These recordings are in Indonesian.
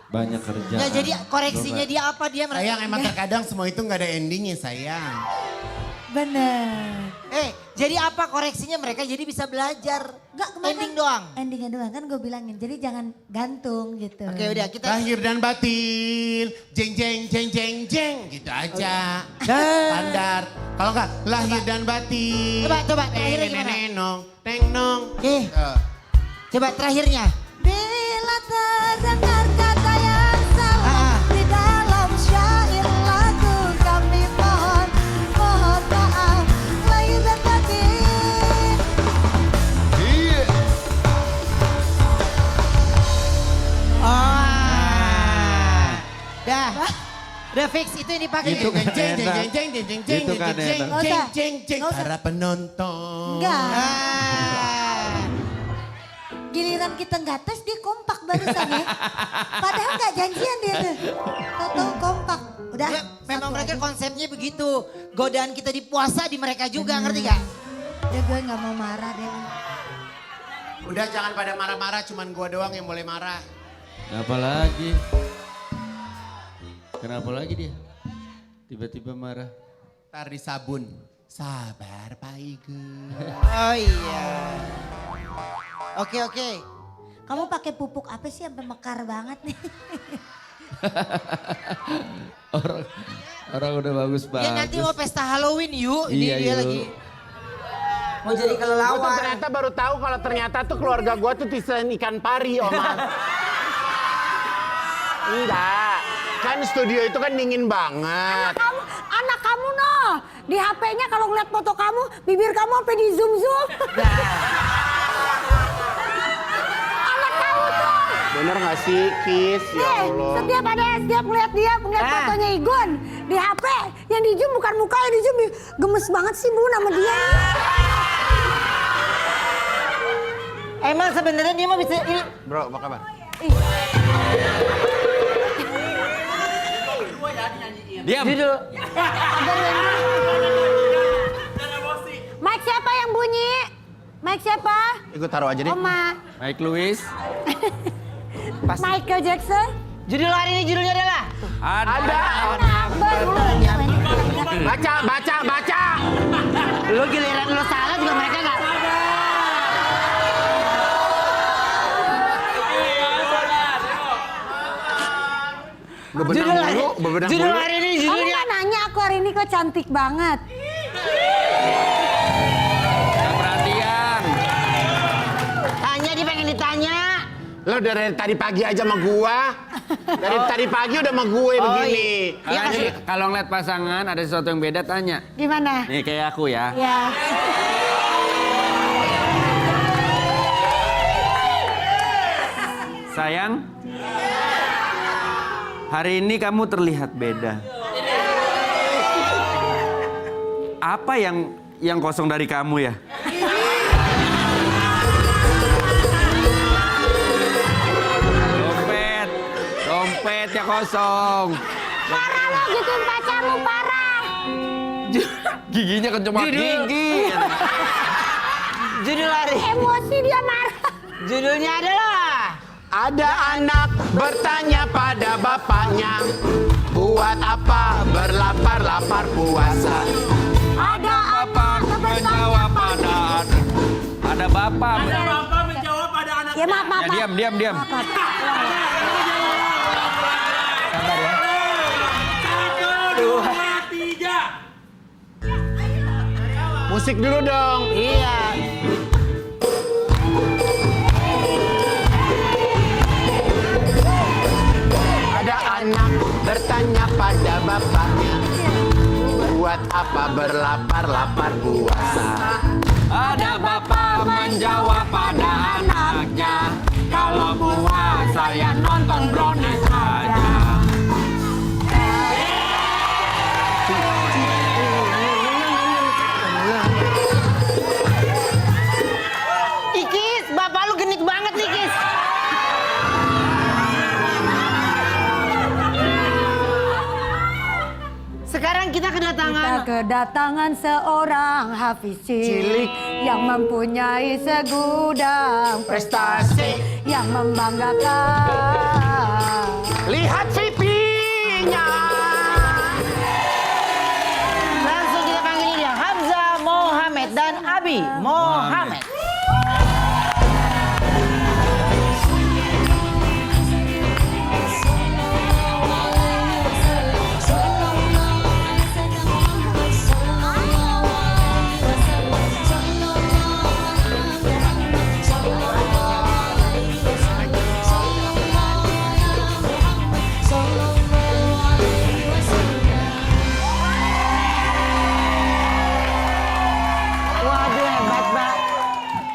Banyak kerjaan. Ya jadi koreksinya dia apa dia merasa. Sayang emang terkadang semua itu nggak ada endingnya sayang. Bener. Jadi apa koreksinya mereka jadi bisa belajar. Enggak, kemarin Ending kan doang. Endingnya doang kan gue bilangin. Jadi jangan gantung gitu. Oke udah kita. Lahir dan batin, jeng jeng jeng jeng jeng gitu aja. Dah. Standar. Kalau enggak lahir dan batin. Coba, terakhirnya gimana? Nenong, neng nong. Coba terakhirnya. Bila terdengar kata yang salah di dalam syair lagu kami mohon maaf lahir dan batin. Dah. Udah fix itu yang dipakai. Itu kan Jeng jeng enak. jeng jeng jeng jeng jeng Itu kan jeng jeng enak. jeng jeng jeng Nggak usah. para penonton. Enggak. Ah. Giliran kita nggak tes dia kompak barusan ya. Padahal nggak janjian dia tuh. Tahu kompak. Udah. Ya, memang satu mereka aja. konsepnya begitu. Godaan kita di puasa di mereka juga, ngerti gak? Ya gue nggak mau marah deh. Udah jangan pada marah-marah, cuman gua doang yang boleh marah. Kenapa lagi? Kenapa lagi dia? Tiba-tiba marah. Tar di sabun. Sabar Pak Igu. Oh iya. Oke. Kamu pakai pupuk apa sih sampai mekar banget nih? Orang udah bagus-bagus. Ya nanti mau pesta Halloween yuk. Ini Iya, dia yuk. lagi. Mau jadi Gua tuh kelelawar. ternyata baru tahu kalau ternyata tuh keluarga gua tuh desain ikan pari, Oma. Enggak, kan studio itu kan dingin banget. Anak kamu noh, di HP-nya kalau ngeliat foto kamu, bibir kamu sampai di zoom. Anak kamu tuh. Bener gak sih, Kis? Ya Allah. Setiap ngeliat dia, ngeliat fotonya Igun di HP, yang di zoom bukan muka, yang di zoom gemes banget sih Bu nama dia. Emang sebenarnya dia mah bisa ini. Bro, apa kabar? Diam. Judul. Mike siapa yang bunyi? Mike siapa? Ikut taruh aja deh. Oma. Mike Lewis. Michael Jackson. Judul hari ini judulnya adalah. Ada. Baca. Lo giliran lo salah juga mereka gak. Judul hari ini Kamu judulnya. kan nanya aku hari ini kok cantik banget. Perhatian. Tanya dia pengen ditanya. Lo dari tadi pagi aja sama gua. Dari tadi pagi udah sama gue begini. Iya kasih. Kalau ngeliat pasangan ada sesuatu yang beda tanya. Gimana? Nih kayak aku ya. Ya. Sayang. Hari ini kamu terlihat beda. Apa yang kosong dari kamu ya? Dompet ya kosong. Parah lo gituin pacarmu, parah. Giginya kenceng gigi. Judul hari. Emosi dia marah. Judulnya adalah. Ada anak bertanya pada bapaknya, buat apa berlapar-lapar puasa? Ada Bapak menjawab pada anak. Ada bapak. Ya maaf. Ya diam. Sabar ya. Musik dulu dong. Iya. Ada anak bertanya pada bapaknya, buat apa berlapar-lapar puasa? Ada bapak menjawab pada anaknya, kalau puasa ya nonton brownies saja. Ikis, bapak lu genit banget nih Kis. Sekarang kita kedatangan. kedatangan seorang Hafiz cilik yang mempunyai segudang prestasi yang membanggakan. Lihat pipinya. Langsung kita panggil dia Hamzah Mohamed dan Abi Mohamed. Waduh hebat, Mbak.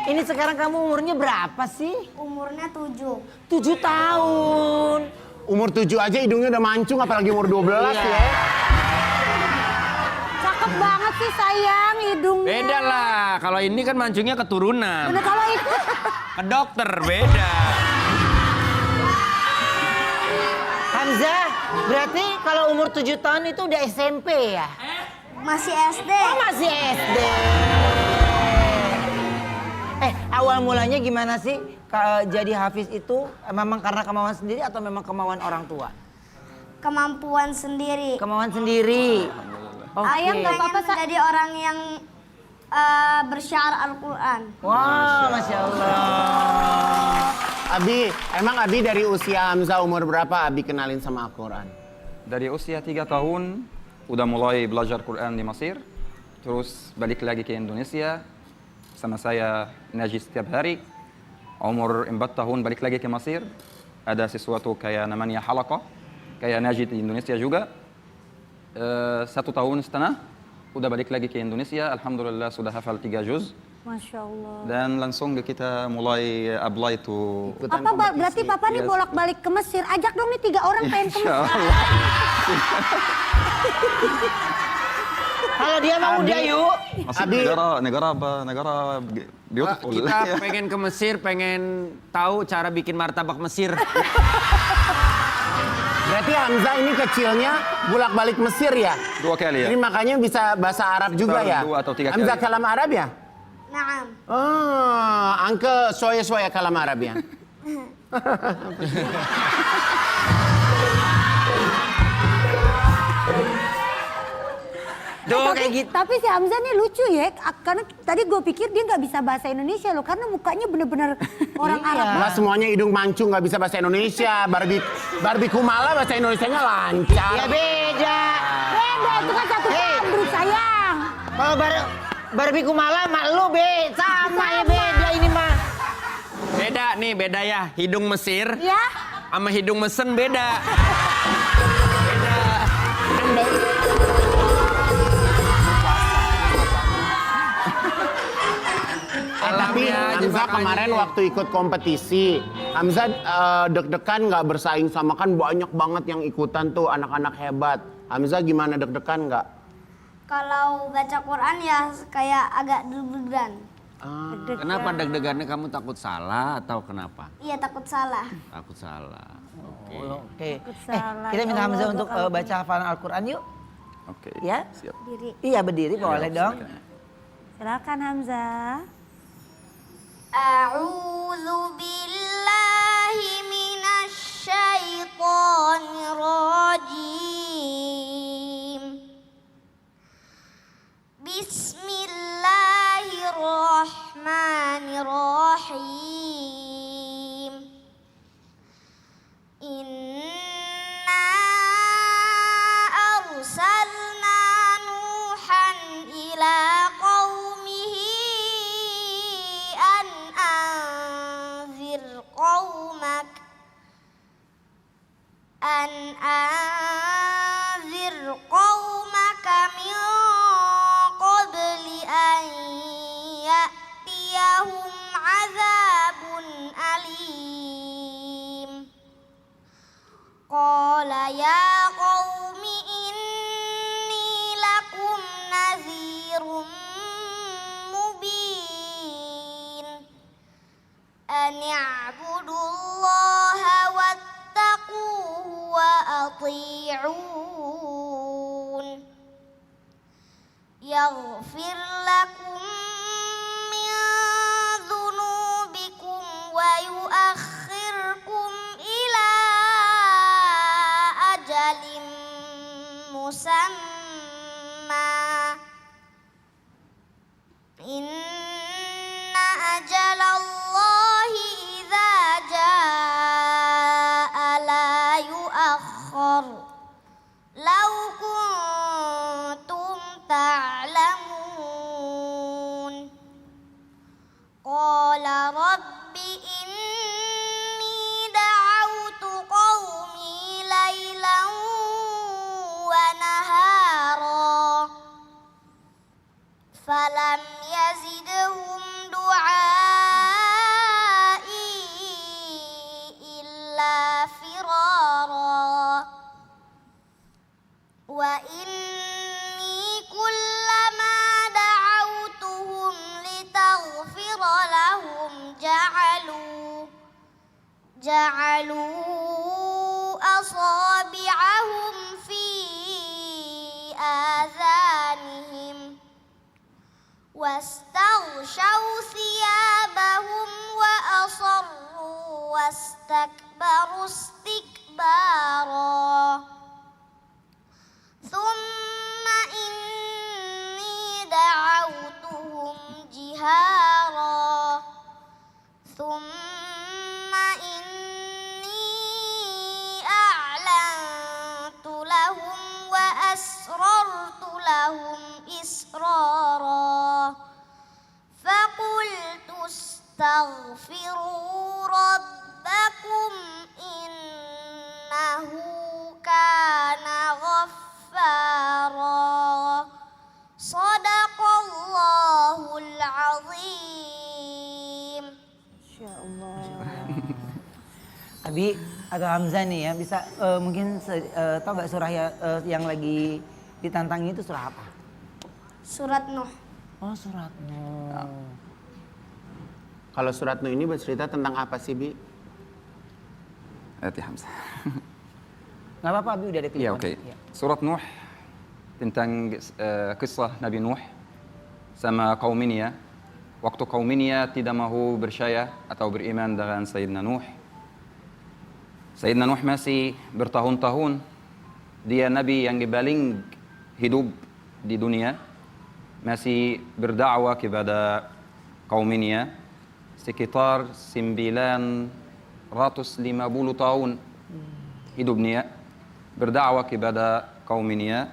Ini sekarang kamu umurnya berapa sih? Umurnya 7. 7 tahun. Umur 7 aja hidungnya udah mancung, apalagi umur 12 Iya. ya. Cakep banget sih sayang hidungnya. Beda lah, kalau ini kan mancungnya keturunan. Bener kalau itu Ke dokter beda. Hamzah, berarti kalau umur 7 tahun itu udah SMP ya? masih SD. Oh masih SD. Awal mulanya gimana sih jadi hafiz itu? Memang karena kemauan sendiri atau memang kemauan orang tua? Kemampuan sendiri. Kemauan sendiri. Oke. Ayah nggak apa-apa jadi orang yang bersyair Al-Quran. Wah, Masya Allah. Abi, emang Abi dari usia Hamzah umur berapa Abi kenalin sama Al-Quran? Dari usia 3 tahun udah mulai belajar Quran di Mesir, terus balik lagi ke Indonesia sama saya ngaji setiap hari. Umur 4 tahun balik lagi ke Mesir, ada sesuatu kayak namanya halaqah, kayak ngaji di Indonesia juga. 1 tahun setengah udah balik lagi ke Indonesia, alhamdulillah sudah hafal 3 juz. Masya Allah. Dan langsung kita mulai apply to Berarti Papa nih Yes. bolak-balik ke Mesir. Ajak dong nih 3 orang pengen ke Mesir. Insyaallah. Kalau dia mau udah yuk. Masih Abi- negara apa? Negara beautiful. Kita pengen ke Mesir, pengen tahu cara bikin martabak Mesir. Berarti Hamzah ini kecilnya bolak-balik Mesir ya? 2 kali ya. Jadi makanya bisa bahasa Arab juga ya? 2 atau 3 Hamzah kali. kalam Arab ya? Naam. Oh, angke soya kalam Arab ya? Tuh kayak gitu. Tapi si Hamzah nih lucu ya, karena tadi gue pikir dia nggak bisa bahasa Indonesia loh, karena mukanya bener-bener orang Arab Nggak banget. semuanya hidung mancung nggak bisa bahasa Indonesia. Barbie Kumala bahasa Indonesianya lancar. Ya beda. Beda, itu kan satu pabrik sayang. Kalau Barbie Kumala mak lu sama ya beda ini mah. Beda nih, beda ya. Hidung Mesir Ya, sama hidung mesen beda. Tapi Alami aja Hamzah makanya. kemarin waktu ikut kompetisi, Hamzah deg-degan nggak bersaing sama kan banyak banget yang ikutan tuh anak-anak hebat. Hamzah gimana deg-degan nggak? kalau baca Quran ya kayak agak deg-degan. Kenapa deg-degannya kamu takut salah atau kenapa? Iya takut salah. Takut salah. Oke. Oke. salah, Kita minta ya Hamzah Allah, untuk doa baca hafalan Al-Quran yuk. Oke. Ya? Siap. Diri. Iya berdiri boleh dong. Silakan Hamzah. A'udzu billahi minasy syaithanir rajim. Bismillahirrahmanirrahim. Inna arsalna Nuhan ila qaumihi an anzir qaumaka min qabli an ya'tiyahum azabun alim. Qala ya qaumi inni lakum nadhirum mubin. An i'budullaha wattaquhu wa ati'un. Yaghfir lakum min dhunubikum wa yuakhirkum ila مسمى إن أجل الله إذا جاء لا يؤخر لو كنتم تعلمون قال رب إني دعوت قومي ليلا ونهارا فلم يزدهم دعائي إلا فرارا وإني كلما دعوتهم لتغفر لهم جعلوا أصابعهم في آذانهم واستغشوا ثيابهم وأصروا واستكبروا استكبارا ثم إني دعوتهم جهارا ثم إني أعلنت لهم وأسررت لهم إسرارا فقلت استغفروا ربكم إنه كان غفارا صدق الله العظيم. Abi atau Hamzah nih ya bisa mungkin tahu nggak surah yang lagi ditantangin itu surah apa? Surat Nuh. Oh surat Nuh. Kalau surat Nuh ini bercerita tentang apa sih, Bi? Hati Hamzah. Nggak apa-apa Abi udah ada Ya, klik. oke. Surat Nuh tentang kisah Nabi Nuh sama kauminya. Waktu kauminya tidak mau percaya atau beriman dengan Sayyidina Nuh. Sayyidina Nuh masih bertahun-tahun. Dia Nabi yang paling hidup di dunia. Masih berdakwah kepada kauminya. Sekitar 950 tahun hidupnya. Berdakwah kepada kauminya.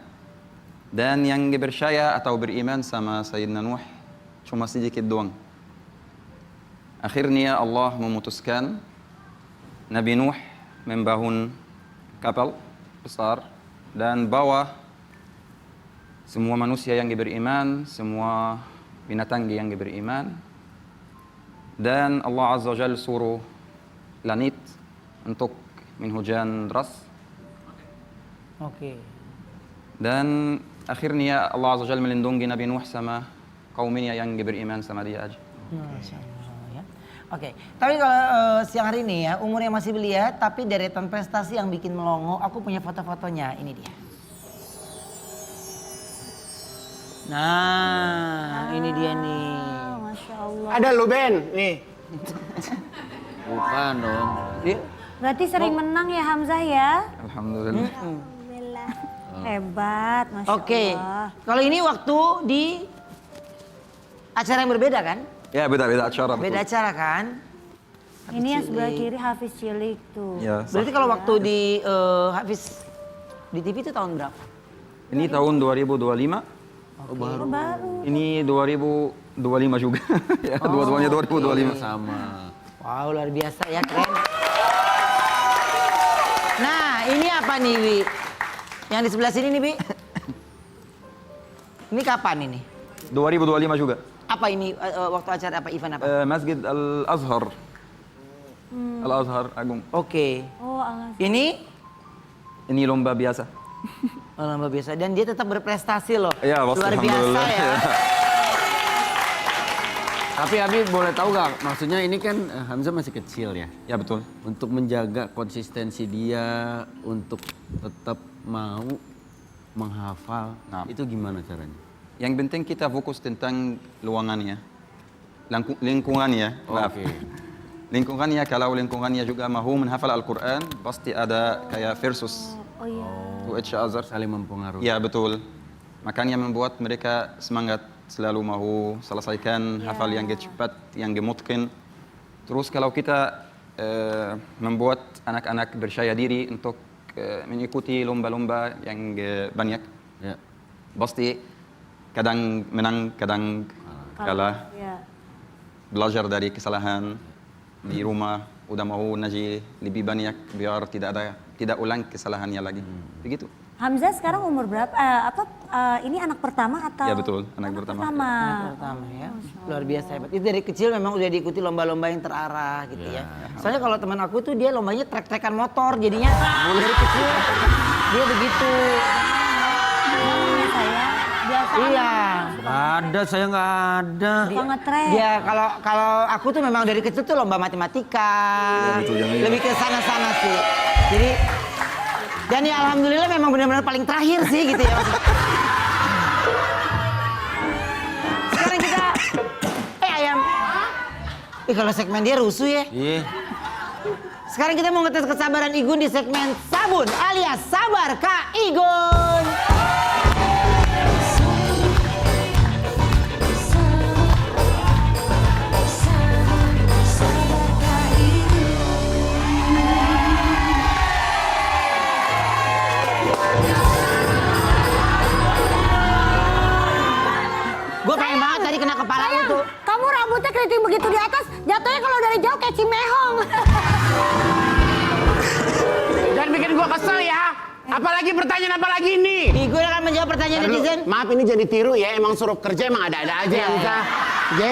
Dan yang percaya atau beriman sama Sayyidina Nuh cuma sedikit doang. Akhirnya Allah memutuskan Nabi Nuh membangun kapal besar dan bawa semua manusia yang beriman, semua binatang yang beriman. Dan Allah Azza wa Jalla suruh langit untuk menhujan deras. Oke. Dan akhirnya Allah Azza wa Jalla melindungi Nabi Nuh sama kaumnya yang beriman sama dia aja. Masya Allah ya. Oke, tapi kalau siang hari ini ya umurnya masih belia tapi deretan prestasi yang bikin melongo. Aku punya foto-fotonya, ini dia. Nah, ini dia nih. Masya Allah. Ada lu Ben, nih. Bukan dong. Dia, Berarti sering menang ya Hamzah ya? Alhamdulillah. Alhamdulillah. Hebat, Masya Oke, Allah. kalau ini waktu di acara yang berbeda kan? Ya beda-beda acara. betul. Beda acara kan? Ini yang sebelah kiri Hafiz Cilik tuh. Ya, sah. Berarti kalau waktu di Hafiz di TV itu tahun berapa? Ini tahun 2025. Oh, baru. Ini 2025 juga. Ya, dua-duanya 2025. Sama. Wow, luar biasa ya, keren. Nah, ini apa nih, Wi? Yang di sebelah sini nih, Bi? Ini kapan ini? 2025 juga. Apa ini waktu acara apa, event apa? Masjid Al-Azhar. Al-Azhar Agung. Oke. Oh, alas. Ini Ini lomba biasa. lomba biasa dan dia tetap berprestasi loh. Ya, pasti, luar biasa alhamdulillah. ya. Tapi Abi boleh tahu gak? Maksudnya ini kan Hamzah masih kecil ya. Ya betul. Untuk menjaga konsistensi dia untuk tetap mau menghafal. Nah. Itu gimana caranya? Yang penting kita fokus tentang luangannya. Lingkungannya. Maaf. Oke. Lingkungannya, kalau lingkungannya juga mau menghafal Al-Quran, pasti ada kayak versus Oh iya. To each other. Saling mempengaruhi. Ya betul. Makanya membuat mereka semangat selalu mau selesaikan hafal yang cepat, yang mutqin. Terus kalau kita membuat anak-anak percaya diri untuk mengikuti lomba-lomba yang banyak, Ya. pasti kadang menang, kadang kalah. Iya. Belajar dari kesalahan di rumah, udah mau naji lebih banyak biar tidak ulang kesalahannya lagi. Begitu. Hamzah sekarang umur berapa? Ini anak pertama atau? Ya betul, anak pertama. Pertama ya. Luar biasa hebat. Itu dari kecil memang udah diikuti lomba-lomba yang terarah gitu ya. Soalnya kalau teman aku tuh dia lombanya trek-trekan motor jadinya dari kecil dia begitu. Saya biasa. Iya. Ada, saya nggak ada. Suka ngetrek. Dia kalau aku tuh memang dari kecil tuh lomba matematika. Lebih ke sana-sana sih. Jadi dan ya alhamdulillah memang benar-benar paling terakhir sih gitu ya. Sekarang kita ayam. Kalau segmen dia rusuh ya. Iya. Sekarang kita mau ngetes kesabaran Igun di segmen Sabun alias Sabar Kak Igun. Gue pengen banget tadi kena kepala lu tuh. Kamu rambutnya keriting begitu di atas, jatuhnya kalau dari jauh kayak Cimehong. Jangan bikin gua kesel ya. Apalagi pertanyaan apa lagi ini? Igun akan menjawab pertanyaan netizen. Maaf ini jadi tiru ya, emang suruh kerja emang ada-ada aja Hamzah. Oke.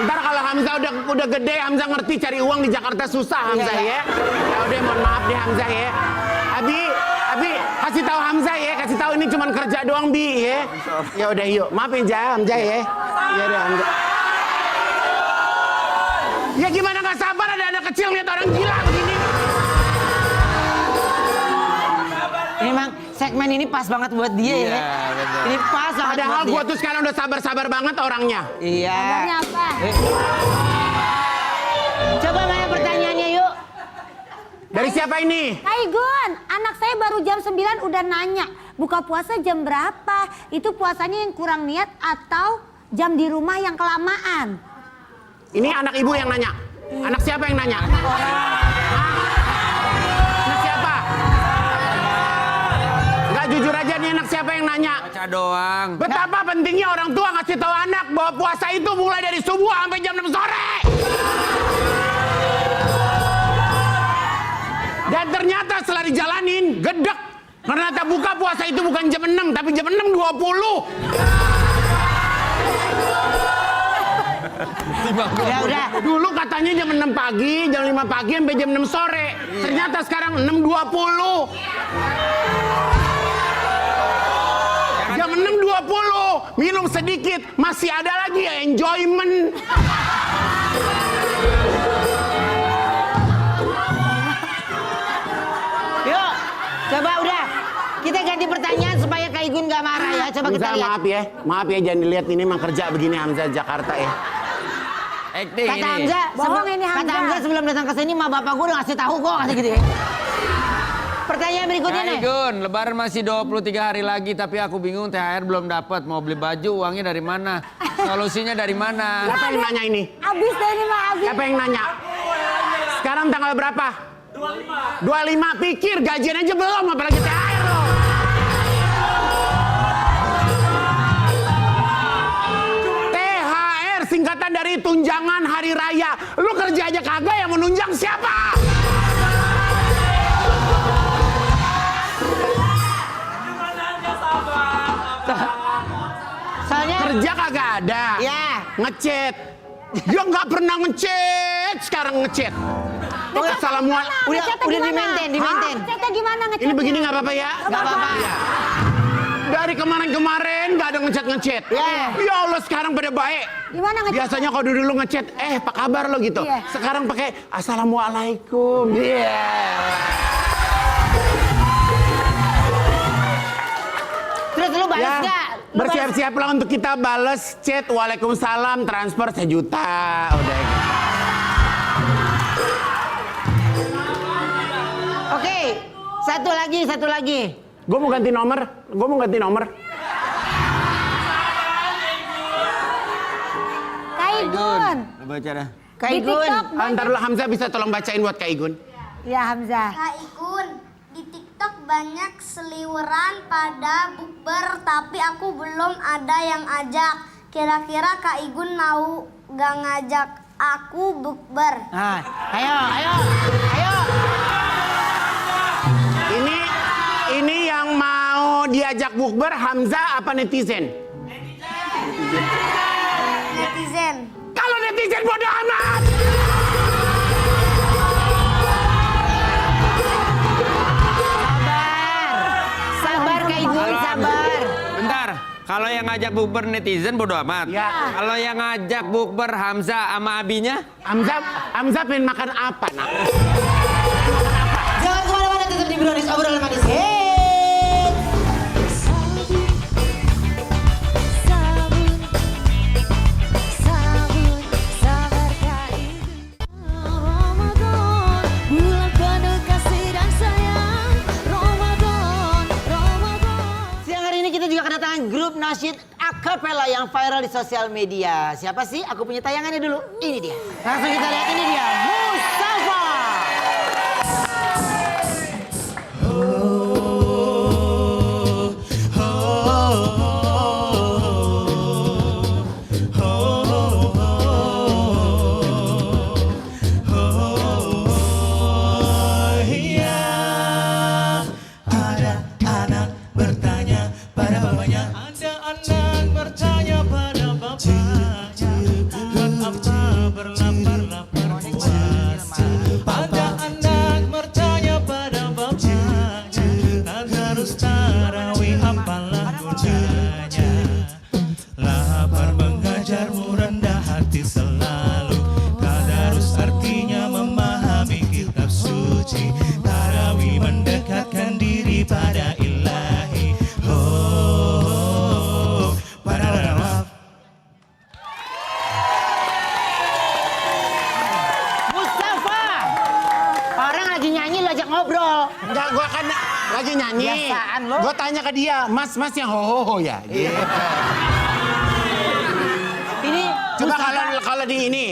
Ntar kalau Hamzah udah gede, Hamzah ngerti cari uang di Jakarta susah Hamzah ya. Ya udah mohon maaf deh Hamzah ya. Abi kasih tahu Hamzah ya, kasih tahu ini cuman kerja doang Bi ya. Ya udah yuk, maafin Hamzah ya. Ya udah Hamzah. Ya gimana nggak sabar ada anak kecil lihat orang gila begini. Ini emang segmen ini pas banget buat dia ya. betul. Ini pas banget Padahal buat gua dia. tuh sekarang udah sabar-sabar banget orangnya. Iya. Sabarnya apa? Coba mana pertanyaannya yuk. Dari siapa ini? Kak Igun, anak saya baru jam 9 udah nanya, buka puasa jam berapa? Itu puasanya yang kurang niat atau jam di rumah yang kelamaan? Ini anak ibu yang nanya. Anak siapa yang nanya? Anak siapa? Enggak jujur aja nih anak siapa yang nanya? Baca doang. Betapa pentingnya orang tua ngasih tahu anak bahwa puasa itu mulai dari subuh sampai jam 6 sore. Dan ternyata setelah dijalanin, gedek. Ternyata buka puasa itu bukan jam 6, tapi jam 6.20. Udah. Dulu katanya jam 6 pagi, jam 5 pagi sampai jam 6 sore. Ternyata sekarang 6.20. Jam 6.20, minum sedikit, masih ada lagi ya enjoyment. Yuk, coba udah. Kita ganti pertanyaan supaya Kak Igun gak marah ya. Coba kita Hamzah, lihat. maaf ya jangan dilihat ini emang kerja begini Hamzah Jakarta ya. Acting Kata ini. Hamzah, Bohong ini kata Hamzah. Hamzah sebelum datang ke sini, mah bapak gue udah ngasih tahu kok, kata gitu ya. Pertanyaan berikutnya Kak nih. Igun, lebaran masih 23 hari lagi tapi aku bingung THR belum dapat. Mau beli baju, uangnya dari mana? Solusinya dari mana? Siapa yang nanya ini? Abis deh ini mah abis. Siapa yang nanya? Sekarang tanggal berapa? 25. Pikir gajian aja belum apalagi THR lo. THR singkatan dari tunjangan hari raya. Lu kerja aja kagak yang menunjang siapa? Soalnya Kerja kagak ada. ya. Ngechat. Dia nggak pernah ngechat, sekarang ngechat. Assalamualaikum. Udah di-maintain, di-maintain. Ngechatnya gimana ngechatnya? Ini begini nggak apa-apa ya? Gak apa-apa. Dari kemarin-kemarin nggak ada ngechat-ngechat. Ya Allah sekarang pada baik. Gimana ngechat? Biasanya kalau dulu ngechat, apa kabar lo gitu. Iya. Sekarang pakai assalamualaikum. Iya. Terus lu balas Ya, gak? bersiap-siaplah untuk kita balas chat waalaikumsalam transfer 1 juta. Udah. Oke, Satu lagi. Gue mau ganti nomor. Kaigun. Baca dah. Kak Di Igun. TikTok Antar dulu Hamzah bisa tolong bacain buat Kak Igun. Ya Hamzah. Kak Igun, di TikTok banyak seliweran pada bukber, tapi aku belum ada yang ajak. Kira-kira Kak Igun mau gak ngajak aku bukber? Nah, ayo. Ini yang mau diajak bukber Hamzah apa netizen? Netizen. Kalau netizen bodoh amat. Sabar Kak Igun, sabar. Bentar. Kalau yang ngajak bukber netizen bodo amat. Ya. Kalau yang ngajak bukber Hamzah sama abinya? Hamzah pengen makan apa, nak? Jangan kemana-mana, tetap di Brownies obrolan manis. Siang hari ini kita juga kedatangan grup nasyid akapela yang viral di sosial media. Siapa sih? Aku punya tayangannya dulu. Ini dia. Langsung kita lihat, ini dia. Mustafa. Enggak, gua kan lagi nyanyi. Biasaan lo. Gua tanya ke dia, mas yang ho ya. Gitu. Ini Coba Mustafa. kalau di ini,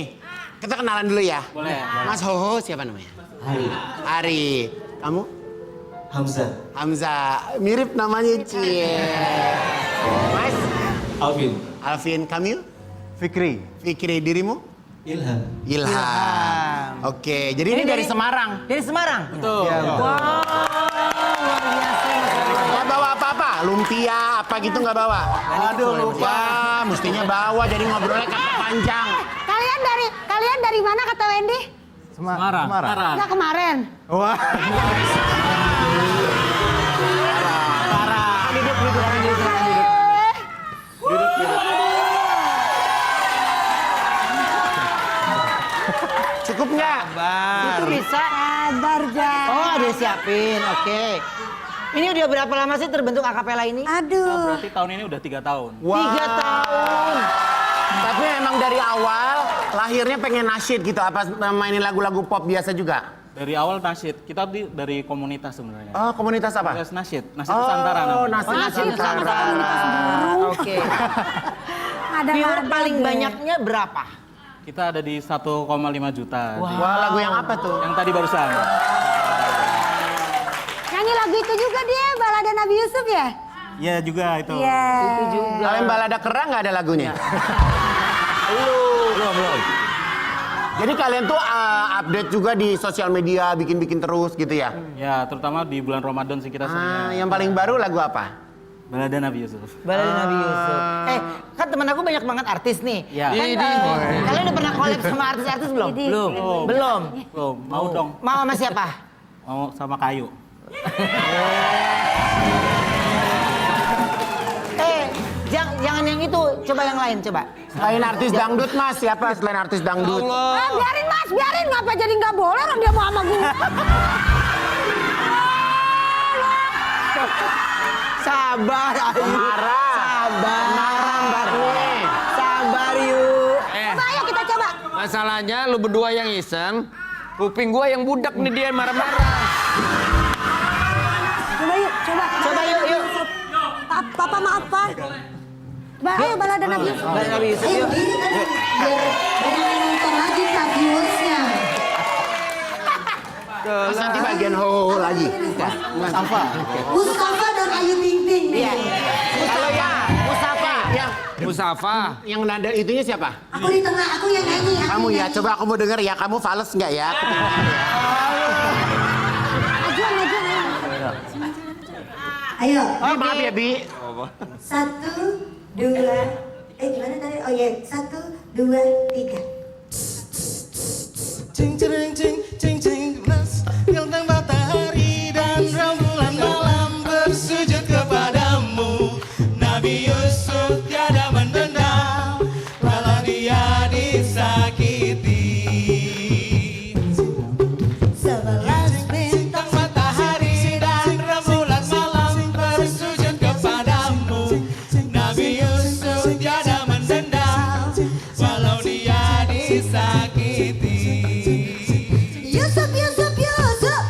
kita kenalan dulu ya. Boleh. Mas Hoho siapa namanya? Ari. Kamu? Hamzah. Mirip namanya Cie. Mas? Alvin. Kamu? Fikri. Dirimu? Ilham. Oke, jadi ini dari Semarang. Dari Semarang? Betul. Luar biasa. Nggak bawa apa-apa? Lumpia apa gitu nggak bawa? Aduh, lupa. Mestinya bawa, jadi ngobrolnya kata panjang. Kalian dari mana kata Wendy? Semarang. Enggak kemarin. Wah. Cukup nggak? Itu bisa. Sabar, Jan. Oh, ada siapin. Oke. Ini udah berapa lama sih terbentuk akapela ini? Aduh. Berarti tahun ini udah 3 tahun. 3 tahun. Tapi emang dari awal lahirnya pengen nasyid gitu, apa mainin lagu-lagu pop biasa juga? Dari awal nasyid, kita dari komunitas sebenarnya. Oh, komunitas apa? Komunitas nasyid Nusantara Oh, namanya. nasyid Nusantara. Oke. Ada Viewer paling banyaknya berapa? Kita ada di 1,5 juta. Wah, lagu yang apa tuh? Yang tadi barusan. Nyanyi lagu itu juga dia, balada Nabi Yusuf ya? Iya juga itu. Iya. Kalian balada kerang nggak ada lagunya? Belum. Jadi kalian tuh update juga di sosial media, bikin-bikin terus gitu ya? Ya, terutama di bulan Ramadan sih kita seringnya. Yang paling baru lagu apa? Balada Nabi Yusuf. Balada Nabi Yusuf. Kan temen aku banyak banget artis nih. Iya. Kan, kalian udah pernah collab sama artis-artis belum? Belum. Belum. Belum. Mau dong. Mau sama siapa? Mau sama Kayu. Jangan yang itu, coba yang lain, coba. Selain artis dangdut mas, siapa selain artis dangdut? Ah, biarin mas, biarin. Ngapa jadi nggak boleh orang dia mau sama gue? Sabar, Ayu. Marah. Sabar. Marah. Sabar, yuk. Coba ayo kita coba. Masalahnya lu berdua yang iseng, kuping gua yang budak nih dia marah-marah. Coba yuk. Papa maaf Pak. Ayo balada Nabi Yusuf. Balada Nabi Yusuf yuk. Ini kan biar banyak yang nonton lagi Kak viewersnya. Terus nanti bagian ho lagi. Mustafa dan Ayu Ting Ting. Iya. Kalau yang Mustafa, Musafa. yang nada itunya siapa? Aku di tengah, aku yang nyanyi. aku Kamu ya, nyanyi. coba aku mau denger ya. Kamu fales nggak ya? Ajuan. Ayo. Oh, maaf ya, Bi. 1, 2, gimana tadi? Oh iya, 1, 2, 3. Cing cing cing cing cing mas bintang matahari dan rembulan malam bersujud kepadamu. Nabi Yusuf tiada mendendam walau dia disakiti. 11 Bintang matahari dan rembulan malam bersujud kepadamu. Nabi Yusuf tiada mendendam walau dia disakiti. Yusuf, Yusuf, Yusuf.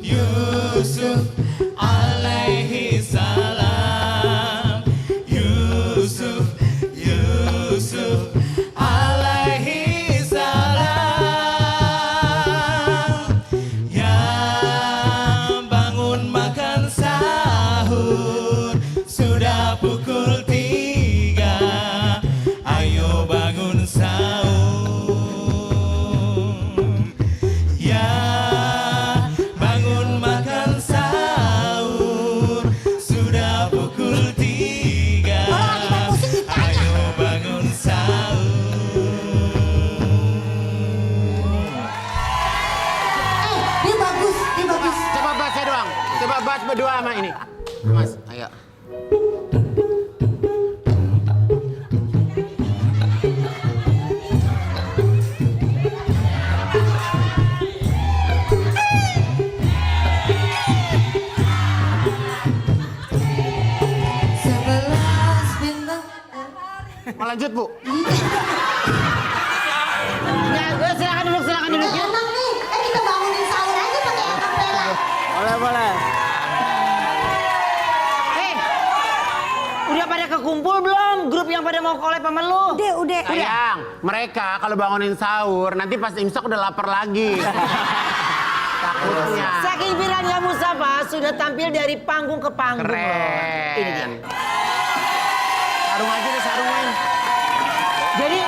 Yusuf alaihi salam. Yusuf alaihi salam. Yang bangun makan sahur sudah pukul 3. Ayo bangun sahur. Ya, bangun makan sahur. Sudah pukul 3. Ayo bangun sahur. Dia bagus, dia bagus. Coba baca doang. Coba baca berdua sama ini. Mas, ayo. Mau lanjut, Bu? Nah, silakan duduk yuk. Enak nih, kita bangunin sahur aja pakai akapela. Boleh. Udah pada kekumpul belum? Grup yang pada mau collab sama lu? Udah. Sayang, mereka kalau bangunin sahur, nanti pas imsak udah lapar lagi. Takutnya. Saking viral Mustafa sudah tampil dari panggung ke panggung. Keren. Ini dia. Sarung aja deh, sarung main. Jadi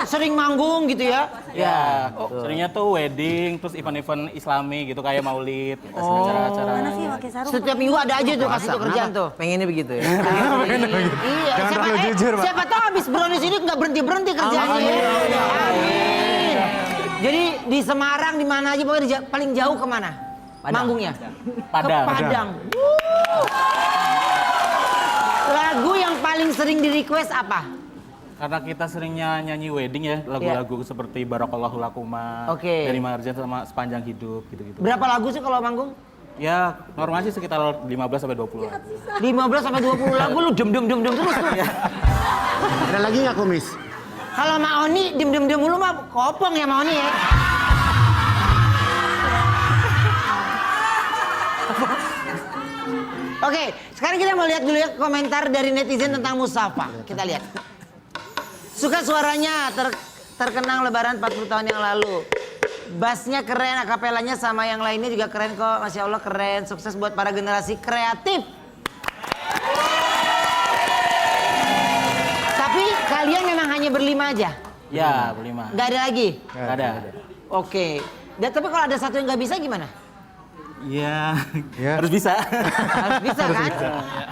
sering manggung gitu ya? Ya, seringnya tuh wedding, terus event-event islami gitu kayak maulid, acara-acara. Mana sih pakai sarung? Setiap minggu ada aja tuh kasih tuh kerjaan tuh. Pengennya begitu ya? Iya. Jangan terlalu jujur, Pak. Siapa tahu habis brownies ini nggak berhenti kerjaannya. Amin. Jadi di Semarang di mana aja pokoknya paling jauh kemana? Manggungnya? Padang. Ke Padang. Lagu yang paling sering di request apa? Karena kita seringnya nyanyi wedding ya, lagu-lagu seperti Barakallahu Lakuma, Oke. dari Marjan sama Sepanjang Hidup gitu-gitu. Berapa lagu sih kalau manggung? Ya, normal sih sekitar 15 sampai 20 lagu. 15 sampai 20 lagu lu dem terus tuh. Ada lagi nggak, Kumis? Kalau Ma Oni dem mulu mah kopong ya Ma Oni ya. Oke, sekarang kita mau lihat dulu ya komentar dari netizen tentang Mustafa. Kita lihat. Suka suaranya, terkenang lebaran 40 tahun yang lalu. Bassnya keren, akapelanya sama yang lainnya juga keren kok. Masya Allah keren, sukses buat para generasi kreatif. Tapi kalian memang hanya berlima aja? Ya, berlima. Gak ada lagi? Gak ada. Oke. Tapi kalau ada satu yang gak bisa gimana? Ya, harus bisa. Harus bisa kan?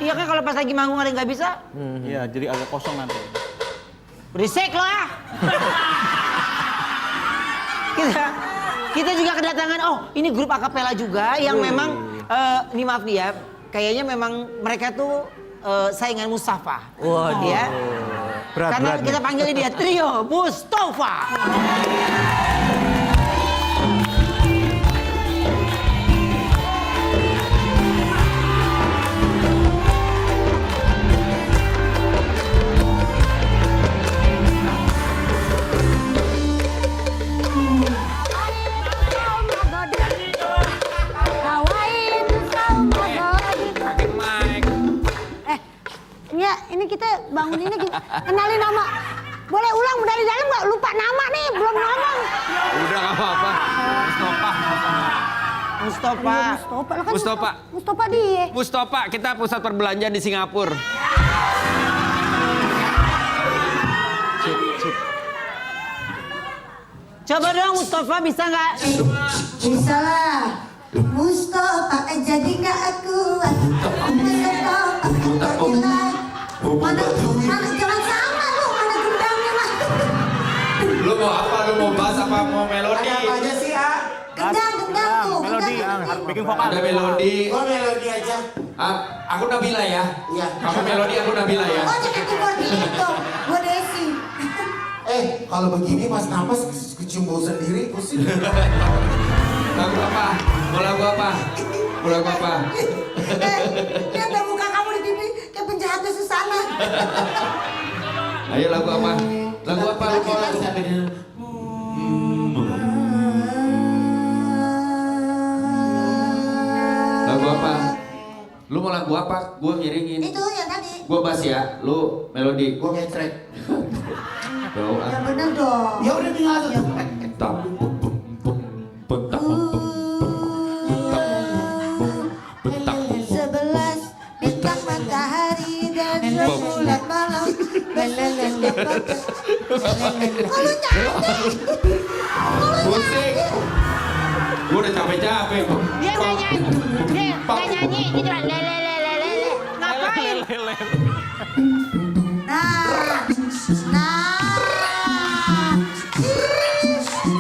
Iya kan kalau pas lagi manggung ada yang gak bisa? Iya, jadi agak kosong nanti. Berisik lah. kita juga kedatangan, ini grup akapela juga yang memang, ini maaf nih ya, kayaknya memang mereka tuh saingan Mustafa. Waduh. Ya. Karena kita panggilnya dia trio Mustafa. Bawain ini kita banguninnya kenalin nama. Boleh ulang dari dalam nggak? Lupa nama nih, belum ngomong. Udah nggak apa-apa. Mustafa. Mustafa, lah kan Mustafa. Mustafa dia. Mustafa, kita pusat perbelanjaan di Singapura. Coba dong Mustafa, bisa nggak? Bisa lah. Mustafa, jadi nggak aku. Mana jangan sama lu, mana gendangnya mah. Lu mau apa? Lu mau bass apa mau melodi? Apa aja sih, A? Gendang tuh. Melodi, gendang. bikin vokal. Ada melodi. Oh, melodi aja. Aku Nabila ya. Iya. Kamu melodi, aku Nabila ya. Oh jangan keyboard itu, gua Desi. Kalau begini pas napas kecium bau sendiri pusing. Lagu apa? Mau lagu apa? Mau lagu apa? Lihat deh muka kamu di TV kayak penjahatnya Susana. Ayo lagu apa? Lagu apa? Lu mau lagu apa? Lagu apa? Lu mau lagu apa? Gua ngiringin. Itu yang tadi. Gua bass ya, lu melodi. Gua ngecrek. Yang bener dong. Ya udah tinggal satu. Tam, bum, bum, bum, bentak, bum, bum, bentak, bum, bum. 11 bintang matahari dan rembulan malam. Kalau nyanyi. Musik. Gua udah capek-capek. Dia nggak nyanyi, dia nggak nyanyi, dia cuma lele. Ngapain? Nah.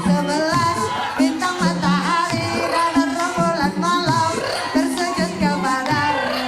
11 bintang matahari dan rembulan malam tersujud kepadamu.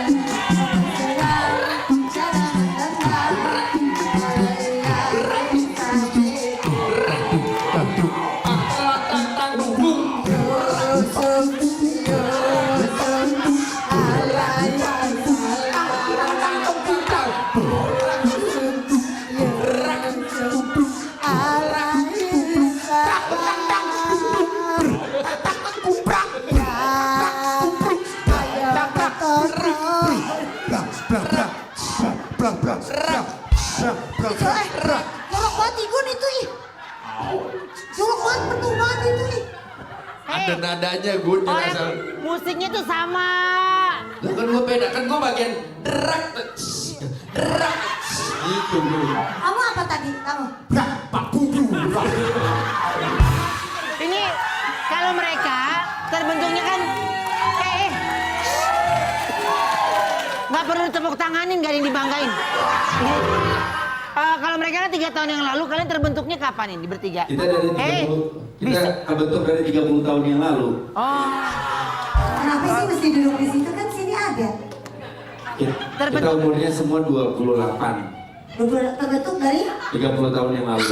Jorok banget Igun itu ih. Jorok banget, penuh banget itu ih. Ada nadanya gue Orang musiknya tuh sama. Lah kan gue beda, kan gue bagian derak. Derak. Itu gue. Kamu apa tadi? Kamu? Ini kalau mereka terbentuknya kan nggak perlu tepuk tanganin, nggak ada yang dibanggain. Kalau mereka kan 3 tahun yang lalu, kalian terbentuknya kapan ini bertiga? Kita dari 30, kita kebentuk dari 30 tahun yang lalu. Oh, Kenapa sih mesti duduk di situ kan sini ada? Kita umurnya semua 28. Terbentuk dari 30 tahun yang lalu.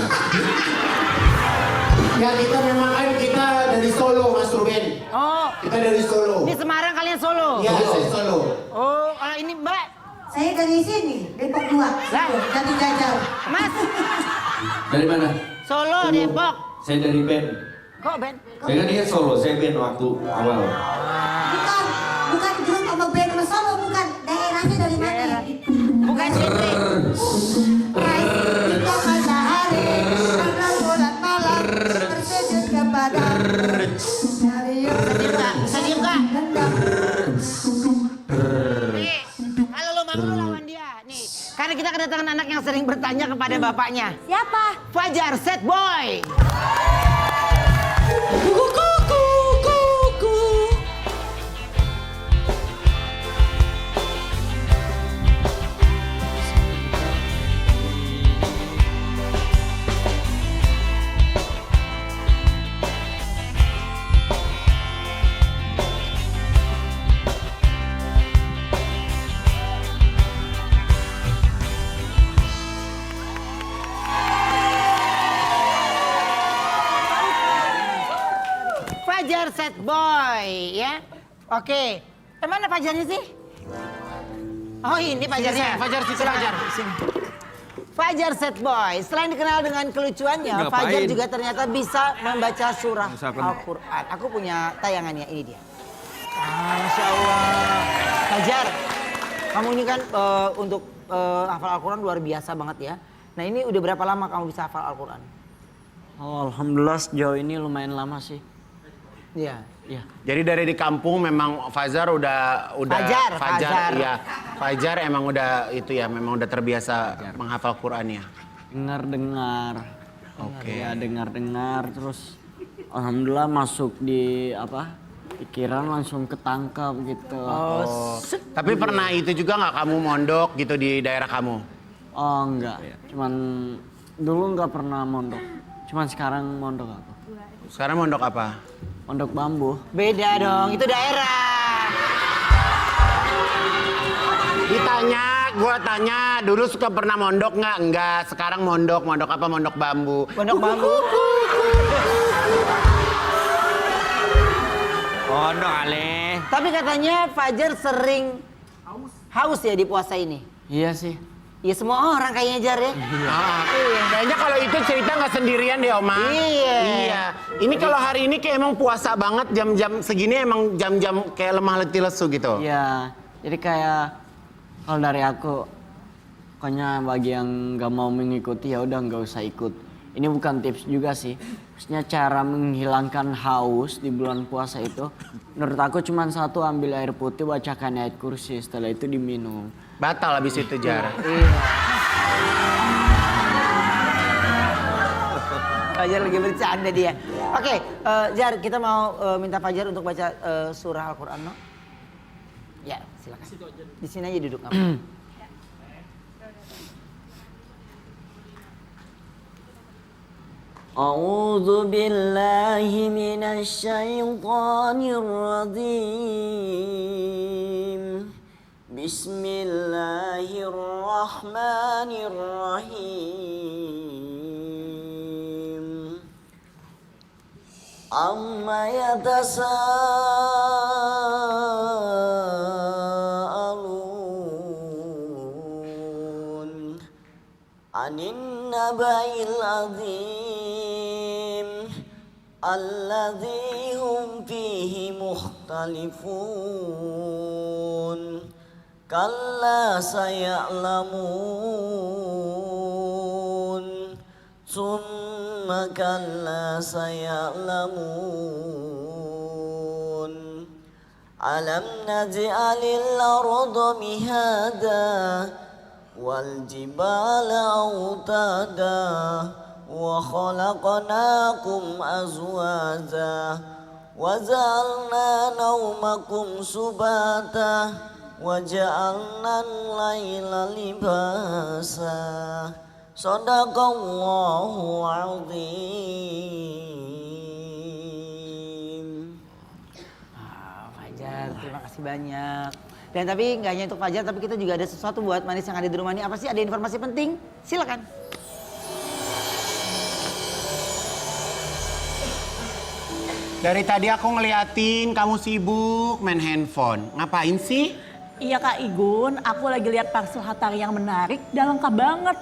Ya kita memang kan kita dari Solo, Mas Ruben. oh, Kita dari Solo. ini Semarang, kalian Solo. Iya, saya Solo. Oh, kalau ini Mbak, saya dari sini, Depok 2. Jati Jajar. Mas, Dari mana? Solo, Depok. Saya dari band. Kok Ben? Saya kan dia Solo, saya band waktu awal. Bukan grup sama band sama Solo, bukan. Daerahnya dari mana? Bukan genre. Bintang matahari, rembulan malam, tersujud kepada. Bisa diem nggak? Nih, kalau lo mau lo lawan dia. Nih, karena kita kedatangan anak yang sering bertanya kepada bapaknya. Siapa? Fajar Set Boy. Fajar Set Boy, ya. Oke. Mana Fajarnya sih? Oh ini Fajarnya. Fajar, sini, Fajar. Sini. Fajar Set Boy, selain dikenal dengan kelucuannya, Ngapain? Fajar juga ternyata bisa membaca surah Misalkan. Al-Quran. Aku punya tayangannya, ini dia. Masya Allah. Fajar, Kamu ini kan untuk hafal Al-Quran luar biasa banget ya. Nah ini udah berapa lama kamu bisa hafal Al-Quran? Oh, alhamdulillah sejauh ini lumayan lama sih. Iya. Iya. Jadi dari di kampung memang Fajar udah Fajar. Iya. Fajar emang udah itu ya, memang udah terbiasa menghafal Quran ya. Dengar-dengar. Oke. Ya dengar-dengar terus alhamdulillah masuk di pikiran langsung ketangkap gitu. Tapi pernah itu juga nggak kamu mondok gitu di daerah kamu? Oh enggak, cuman dulu nggak pernah mondok. Cuman sekarang mondok aku. Sekarang mondok apa? Mondok bambu. Beda dong, itu daerah. Gua tanya dulu suka pernah mondok nggak? Enggak, sekarang mondok apa? Mondok bambu. Mondok bambu. Pondok Ale. Tapi katanya Fajar sering haus ya di puasa ini. Iya sih. Ya semua orang kayaknya Jar ya. Kayaknya kalau itu cerita nggak sendirian deh Oma. Iya. Ini kalau hari ini kayak emang puasa banget jam-jam segini emang jam-jam kayak lemah letih lesu gitu. Iya. Jadi kayak kalau dari aku, pokoknya bagi yang nggak mau mengikuti ya udah nggak usah ikut. Ini bukan tips juga sih. Maksudnya cara menghilangkan haus di bulan puasa itu, menurut aku cuma satu, ambil air putih, bacakan ayat kursi, setelah itu diminum. Batal habis itu Jar. Fajar lagi bercanda dia. Oke, Jar, kita mau minta Fajar untuk baca surah Al-Quran, no? Ya, silakan. Di sini aja duduk. A'udzu billahi minasy syaithanir rajim. Bismillahirrahmanirrahim. Amma yatasaalun 'anin naba'il 'adzim alladzi hum fihi mukhtalifun. Kalla saya'lamun, summa kalla saya'lamun. Alam naj'alil arda mihada wal jibala autada wa khalaqnakum azwaja wa ja'alna naumakum subata waja'alna al-laila libasa. Shadaqallahu azim. Fajar, terima kasih banyak. Dan tapi nggak hanya untuk Fajar, tapi kita juga ada sesuatu buat manis yang ada di rumah ini. Apa sih? Ada informasi penting? Silakan. Dari tadi aku ngeliatin kamu sibuk main handphone. Ngapain sih? Iya Kak Igun, aku lagi lihat parcel Hatari yang menarik dan lengkap banget.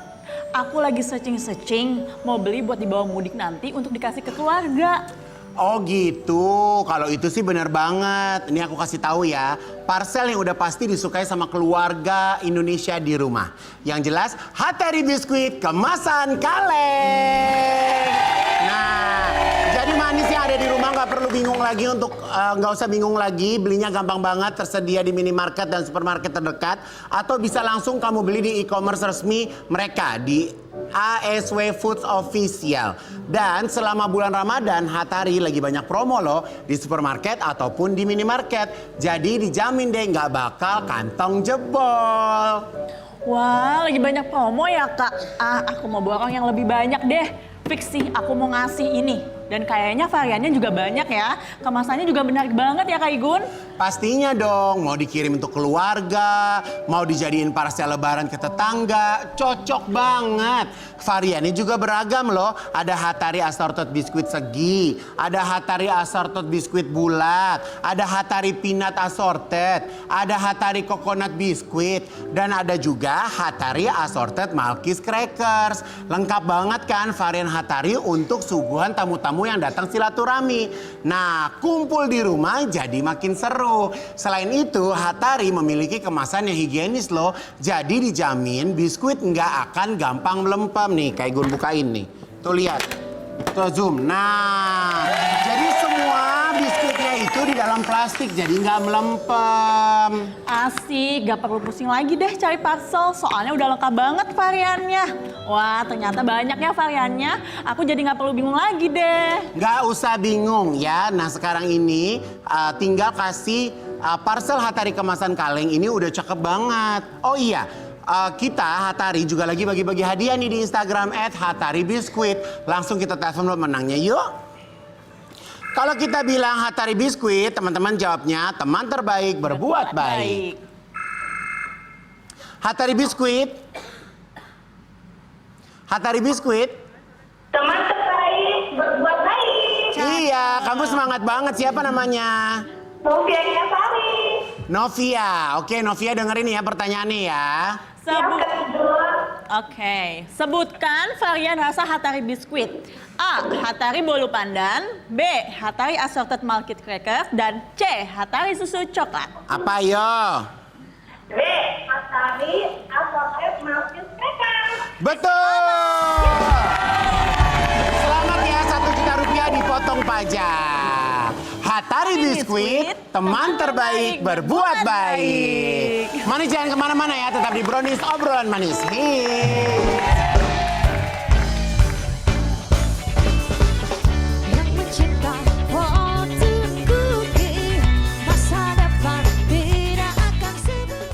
Aku lagi searching, mau beli buat dibawa mudik nanti untuk dikasih ke keluarga. Oh gitu, kalau itu sih benar banget. Ini aku kasih tahu ya, parcel yang udah pasti disukai sama keluarga Indonesia di rumah. Yang jelas, Hatari Biskuit kemasan kaleng. Nah, jadi manis yang ada di rumah nggak perlu bingung lagi nggak usah bingung lagi, belinya gampang banget, tersedia di minimarket dan supermarket terdekat, atau bisa langsung kamu beli di e-commerce resmi mereka di ASW Foods Official. Dan selama bulan Ramadan, Hatari lagi banyak promo loh di supermarket ataupun di minimarket. Jadi dijamin deh nggak bakal kantong jebol. Wah, lagi banyak promo ya Kak. Aku mau borong yang lebih banyak deh. Fix sih, aku mau ngasih ini. Dan kayaknya variannya juga banyak ya. Kemasannya juga menarik banget ya Kak Igun. Pastinya dong, mau dikirim untuk keluarga, mau dijadiin parcel lebaran ke tetangga, cocok banget. Variannya juga beragam loh. Ada Hatari assorted biskuit segi, ada Hatari assorted biskuit bulat, ada Hatari peanut assorted, ada Hatari coconut biskuit, dan ada juga Hatari assorted Malkis crackers. Lengkap banget kan varian Hatari untuk suguhan tamu-tamu yang datang silaturahmi. Nah, kumpul di rumah jadi makin seru. Selain itu, Hatari memiliki kemasan yang higienis loh. Jadi dijamin biskuit nggak akan gampang melempem nih. Kayak gue bukain nih. Tuh lihat. Tuh zoom. Nah, jadi semua biskuitnya itu di dalam plastik jadi nggak melempem. Asik, gak perlu pusing lagi deh cari parcel, soalnya udah lengkap banget variannya. Wah, ternyata banyak ya variannya, aku jadi gak perlu bingung lagi deh. Nggak usah bingung ya. Nah sekarang ini tinggal kasih parcel Hatari kemasan kaleng ini udah cakep banget. Oh iya. Kita Hatari juga lagi bagi-bagi hadiah nih di Instagram @HatariBiskuit. Langsung kita telepon pemenangnya yuk. Kalau kita bilang Hatari Biskuit, teman-teman jawabnya teman terbaik berbuat baik. Hatari Biskuit. Hatari Biskuit. Teman terbaik berbuat baik. Iya, kamu semangat banget. Siapa namanya? Novia Hatari. Novia. Oke, Novia dengerin ya pertanyaannya ya. Oke, sebutkan varian rasa Hatari Biskuit. A. Hatari bolu pandan. B. Hatari assorted malkit cracker. Dan C. Hatari susu coklat. Apa yo? B. Hatari assorted malkit cracker. Betul. Selamat ya, 1 juta rupiah dipotong pajak. Hatari Biskuit, teman terbaik berbuat baik. Manis jangan kemana-mana ya, tetap di Brownies obrolan manis. Yang mencipta waktuku masa depan tidak akan sebut.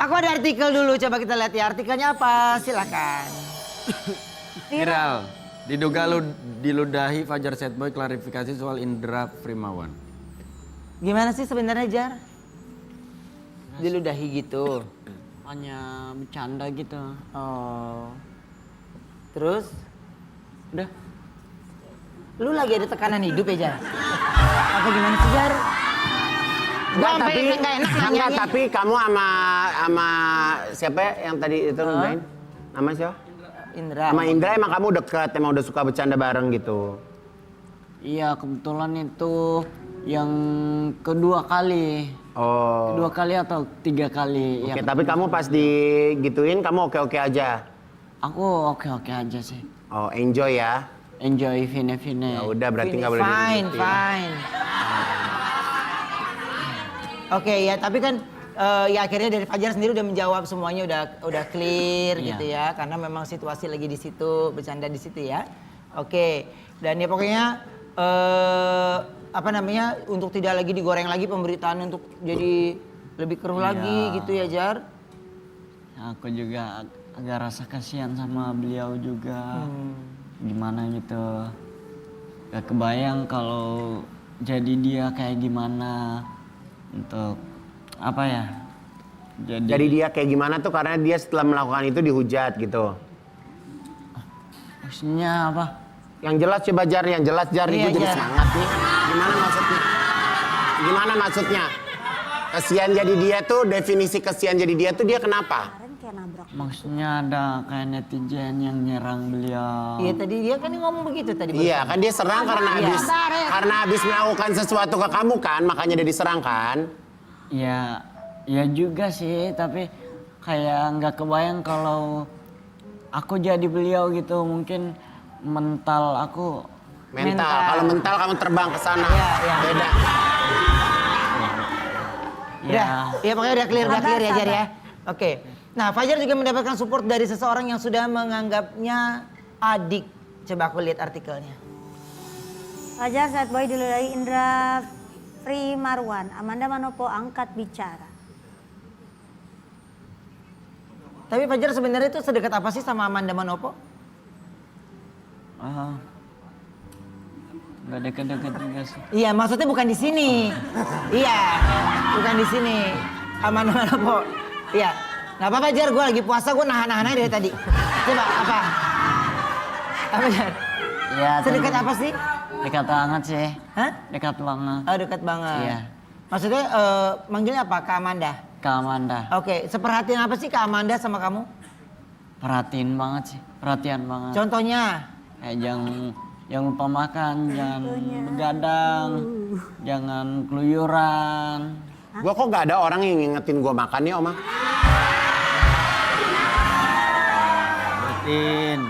Aku ada artikel dulu, coba kita lihat ya. Artikelnya apa? Silakan. Viral. Diduga diludahi Fajar Setboy klarifikasi soal Indra Primawan. Gimana sih sebenarnya Jar? Diludahi gitu. Hanya bercanda gitu. Oh. Terus? Udah. Lu lagi ada tekanan hidup ya Jar? Apa gimana sih Jar? Tapi kamu sama siapa yang tadi itu main? Nama siapa? Indra. Sama Indra emang kamu deket, emang udah suka bercanda bareng gitu. Iya, kebetulan itu yang kedua kali. Oh. Kedua kali atau 3 kali. Oke, tapi kamu pas digituin kamu oke-oke aja. Aku oke-oke aja sih. Oh, enjoy ya. Enjoy Vine-Vine. Ya udah berarti nggak boleh Fine, fine. Oke ya, tapi kan ya akhirnya dari Fajar sendiri udah menjawab semuanya udah clear gitu ya, karena memang situasi lagi di situ, bercanda di situ ya. Oke, dan ya pokoknya apa namanya, untuk tidak lagi digoreng lagi pemberitaan untuk jadi lebih keruh lagi gitu ya Jar. Aku juga agak rasa kasihan sama beliau juga. Gimana gitu. Gak kebayang kalau jadi dia kayak gimana. Untuk apa ya? Jadi dia kayak gimana tuh karena dia setelah melakukan itu dihujat gitu. Maksudnya apa? Yang jelas coba Jar, yang jelas Jar, Iya, gue jadi Jar. semangat nih. Gimana maksudnya? Gimana maksudnya? Kesian jadi dia tuh, definisi kesian jadi dia tuh dia kenapa? Maksudnya ada kayak netizen yang nyerang beliau. Iya tadi dia kan ngomong begitu tadi. Iya kan dia serang karena Iya. habis melakukan sesuatu ke kamu kan, makanya dia diserang kan? Ya, ya juga sih, tapi kayak nggak kebayang kalau aku jadi beliau gitu, mungkin mental aku. Mental. Kalau mental kamu terbang ke sana. Iya. Beda. Ya pokoknya udah clear ya Jar ya. Oke. Nah Fajar juga mendapatkan support dari seseorang yang sudah menganggapnya adik. Coba aku lihat artikelnya. Fajar Setboy diludahi Indra Primarwan. Amanda Manopo angkat bicara. Tapi Fajar sebenarnya itu sedekat apa sih sama Amanda Manopo? Gak deket-deket juga sih. Iya, maksudnya bukan di sini. Iya, bukan di sini. Amanda Manopo. Iya. Gak apa-apa Jar, gue lagi puasa, gue nahan-nahan aja dari tadi. Coba apa? Apa Jar? Iya. Sedekat apa sih? Dekat banget sih. Hah? Dekat banget. Oh, dekat banget. Iya. Maksudnya manggilnya apa? Kak Amanda? Kak Amanda. Oke, seperhatian apa sih Kak Amanda sama kamu? Perhatiin banget sih. Perhatian banget. Contohnya? Kayak jangan lupa makan, jangan begadang, jangan keluyuran. Gua kok gak ada orang yang ngingetin gua makan ya, Oma?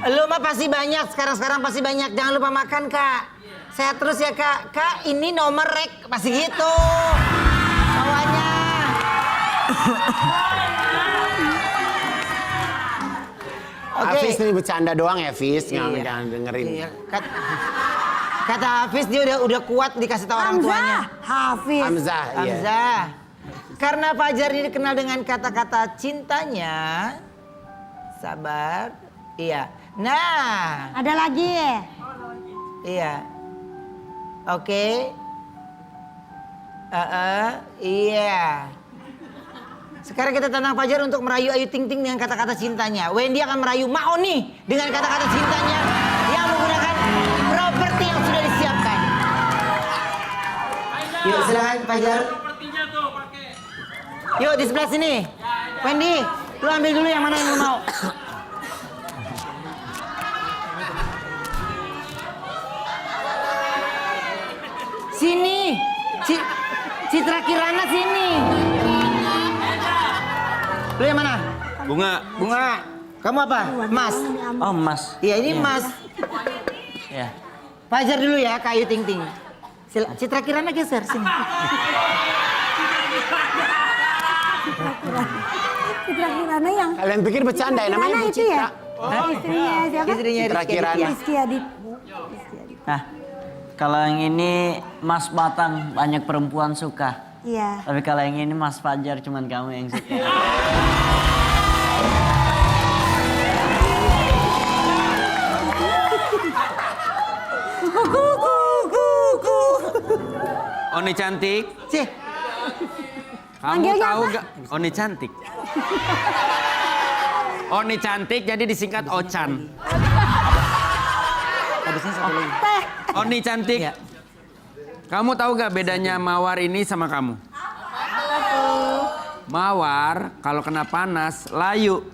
Lu mah pasti banyak, sekarang pasti banyak. Jangan lupa makan, Kak. Sehat terus ya, Kak. Kak, ini nomor rek. Pasti gitu. Bawanya. Hafiz ini bercanda doang ya, Hafiz. Iya. Jangan dengerin. Iya. Kata Hafiz dia udah kuat dikasih tahu orang tuanya. Hafiz. Hamzah, iya. Hamzah. Karena Fajar ini dikenal dengan kata-kata cintanya. Sabar. Iya. Nah. Ada lagi. Iya. Oke. Iya. Sekarang kita tantang Fajar untuk merayu Ayu Ting Ting dengan kata-kata cintanya. Wendy akan merayu Maoni dengan kata-kata cintanya yang menggunakan properti yang sudah disiapkan. Yuk silakan Fajar. Yuk di sebelah sini. Wendy, lu ambil dulu yang mana yang lu mau. Sini. Citra Kirana sini. Lu yang mana? Bunga. Bunga. Kamu apa? Mas. Oh, Mas. Iya, ini Mas. Ya. Fajar dulu ya, Kak Ayu Ting Ting. Citra Kirana geser sini. Citra Kirana yang... Kalian pikir bercanda ya, namanya Bu itu ya? Citra. Oh, istrinya siapa? Istrinya Citra Kirana. Rizky Adit. Nah, kalau yang ini Mas Batang banyak perempuan suka. Iya. Tapi kalau yang ini Mas Fajar cuman kamu yang suka. Oni cantik. Cih. Kamu Manggilnya tahu apa? gak? Oni cantik. Oni cantik jadi disingkat Ocan. Habisnya satu lagi. Oni cantik. Iya. Kamu tahu gak bedanya Mawar ini sama kamu? Mawar kalau kena panas layu.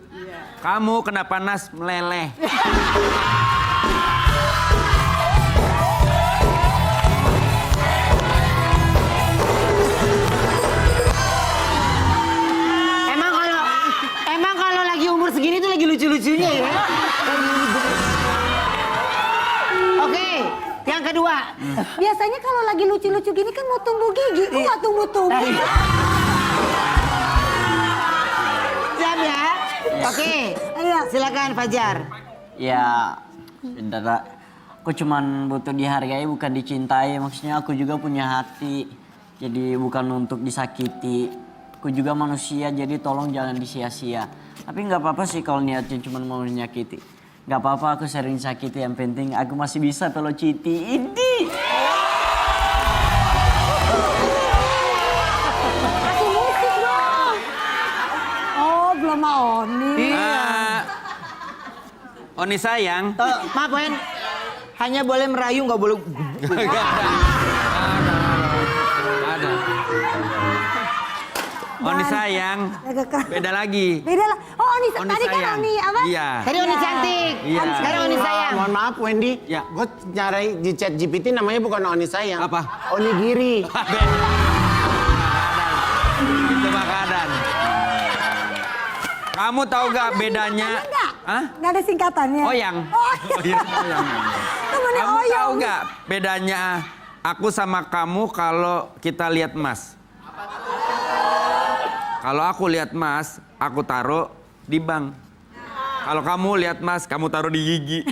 Kamu kena panas meleleh. Emang kalau lagi umur segini tuh lagi lucu-lucunya ya. Oke, yang kedua. Biasanya kalau lagi lucu-lucu gini kan mau tumbuh gigi. Kok nggak tumbuh-tumbuh? Siap ya? Oke, silakan Fajar. Ya, saudara, aku cuman butuh dihargai bukan dicintai. Maksudnya aku juga punya hati. Jadi bukan untuk disakiti. Aku juga manusia, jadi tolong jangan disia-sia. Tapi nggak apa-apa sih kalau niatnya cuma mau menyakiti. Nggak apa-apa, aku sering sakiti. Yang penting aku masih bisa kalau citi. Ini. Kasih musik dong. Oh, belum mau Oni. Oni sayang. Maaf Wen, hanya boleh merayu nggak boleh. Ada. Oni sayang. Beda lagi. Beda lah. Oh, Oni, Oni tadi kan sayang. Oni apa? Iya. Tadi Oni cantik. Iya. Sekarang Oni sayang. Mohon maaf Wendy, Ya. gue nyari di chat GPT namanya bukan Oni sayang. Apa? Onigiri. Itu makanan. Kamu tahu gak bedanya? Hah? Nggak ada singkatannya. Oyang. Oh, Iya, oyang. temennya Kamu Oyang. tahu gak bedanya aku sama kamu kalau kita lihat emas? Kalau aku lihat emas, aku taruh di bank. Kalau kamu lihat emas, kamu taruh di gigi.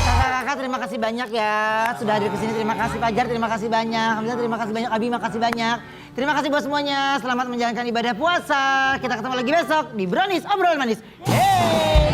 Kakak-kakak terima kasih banyak ya sudah hadir ke sini. Terima kasih Fajar, terima kasih banyak. Hamzah terima kasih banyak. Abi makasih banyak. Terima kasih buat semuanya. Selamat menjalankan ibadah puasa. Kita ketemu lagi besok di Brownies Obrolan Manis. Hey.